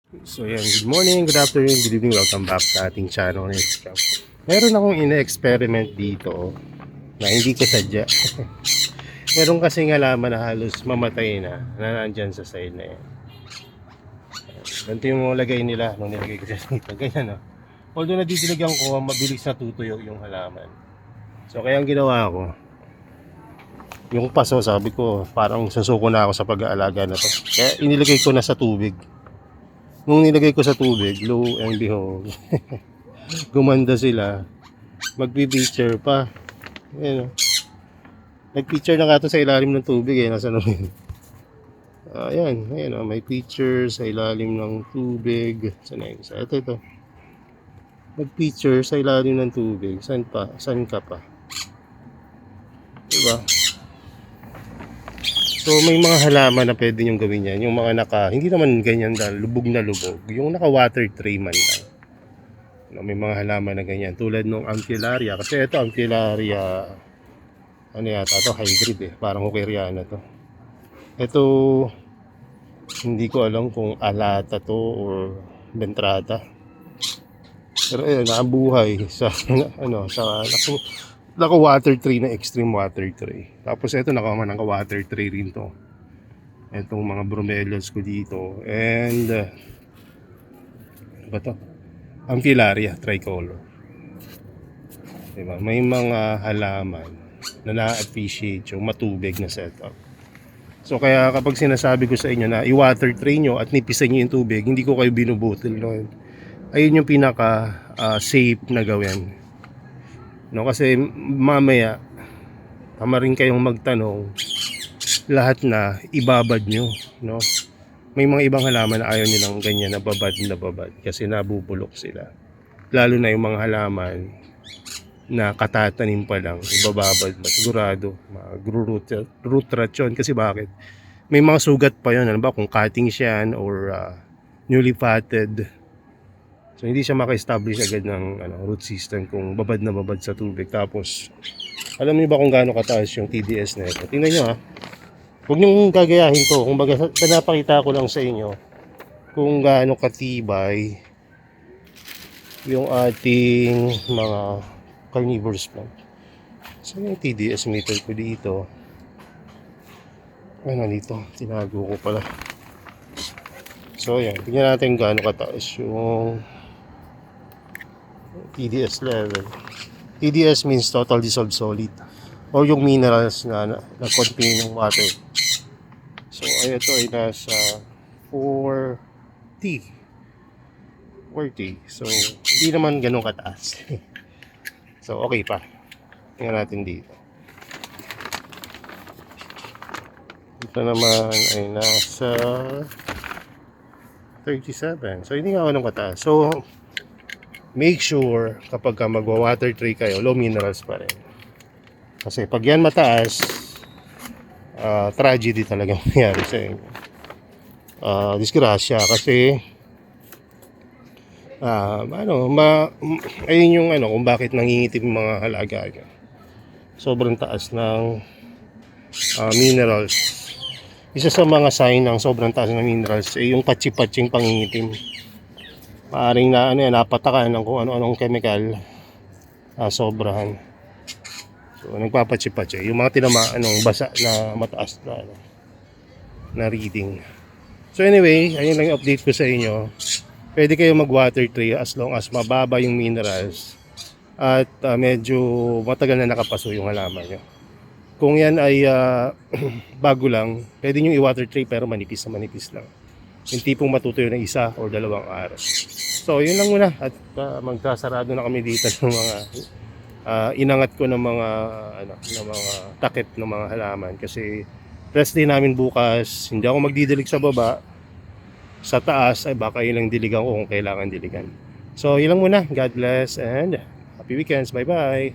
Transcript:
So yan, good morning, good afternoon, good evening, welcome back sa ating channel. Meron akong ine-experiment dito na hindi ko sadya. Meron kasing halaman na halos mamatay na nandyan sa side na yan. Ganito yung lagay nila nung nilagay ko siya dito. Ganyan, no? Although nadidiligan ko, mabilis na tutuyo yung halaman. So kaya ang ginawa ko, yung paso, sabi ko parang susuko na ako sa pag-aalaga na to. Kaya inilagay ko na sa tubig. Nung nilagay ko sa tubig, lo and behold, gumanda sila. Magpi-picture pa. Ayan, oh. Nag-picture na nga to sa ilalim ng tubig eh. Nasa naman. Ayan, oh. May picture sa ilalim ng tubig. Saan na yun? Ito. Nag-picture sa ilalim ng tubig. Saan pa? Saan ka pa? Diba? So may mga halaman na pwede nyo gawin yan. Yung mga hindi naman ganyan dahil lubog na lubog. Yung naka-water tray man lang. May mga halaman na ganyan. Tulad ng Amphilaria. Kasi ito Amphilaria, ano yata to, hybrid eh. Parang Hookeriana to. Ito, hindi ko alam kung alata to or ventrata. Pero ayun, nakabuhay sa, naka-water tray na extreme water tray. Tapos ito naka-water tray rin to. Itong mga bromeliads ko dito. And, ano ba to? Amphilaria tricolor. Diba? May mga halaman na na-appreciate yung matubig na setup. So kaya kapag sinasabi ko sa inyo na i-water tray nyo at nipisan nyo yung tubig, hindi ko kayo binubutil noon. Ayun yung pinaka safe na gawin. No, kasi mamaya tama rin kayong magtanong, lahat na ibabad nyo, no? May mga ibang halaman na ayaw nilang ganyan na babad kasi nabubulok sila. Lalo na yung mga halaman na katatanim pa lang, ibababad ba? Sigurado, mag-root rot yun. Kasi bakit? May mga sugat pa yun. Ano ba? Kung cuttings yan or newly potted. So hindi siya maka-establish agad ng root system kung babad na babad sa tubig. Tapos, alam niyo ba kung gaano kataas yung TDS na ito? Tingnan nyo ha. Huwag niyong gagayahin to. Kung baga, pinapakita ko lang sa inyo kung gaano katibay yung ating mga carnivorous plant. So yung TDS meter ko dito, ano dito, tinago ko pala. So yan, tingnan natin gaano kataas yung TDS level. TDS means total dissolved solid, o yung minerals na contain ng water. So ito ay nasa 4T. So hindi naman ganun kataas. So okay pa. Tingnan natin dito. Ito naman ay nasa 37. So hindi nga ganun kataas. So make sure kapag magwa-water tray kayo, low minerals pa rin. Kasi pag yan mataas, tragedy talaga mangyari sa inyo. Disgrasya kasi ayun yung kung bakit nangingitim mga halaga nyo. Sobrang taas ng minerals. Isa sa mga sign ng sobrang taas ng minerals ay yung patsi-patsing pangingitim. Maaring napatakan ng kung ano-anong chemical, sobrahan. So nagpapatsi-patsi yung mga tinamaan ng basa na mataas na reading. So anyway, ayun lang yung update ko sa inyo. Pwede kayo mag-water tray as long as mababa yung minerals at medyo matagal na nakapaso yung halaman nyo. Kung yan ay bago lang, pwede nyo i-water tray pero manipis lang. Yung tipong matutuyo ng 1 or 2 araw. So yun lang muna at magsasarado na kami dito ng mga inangat ko ng mga takip ng mga halaman kasi rest day namin bukas. Hindi ako magdidilig sa baba. Sa taas ay baka yun lang diligan ko kung kailangan diligan. So yun lang muna. God bless and happy weekends. Bye bye.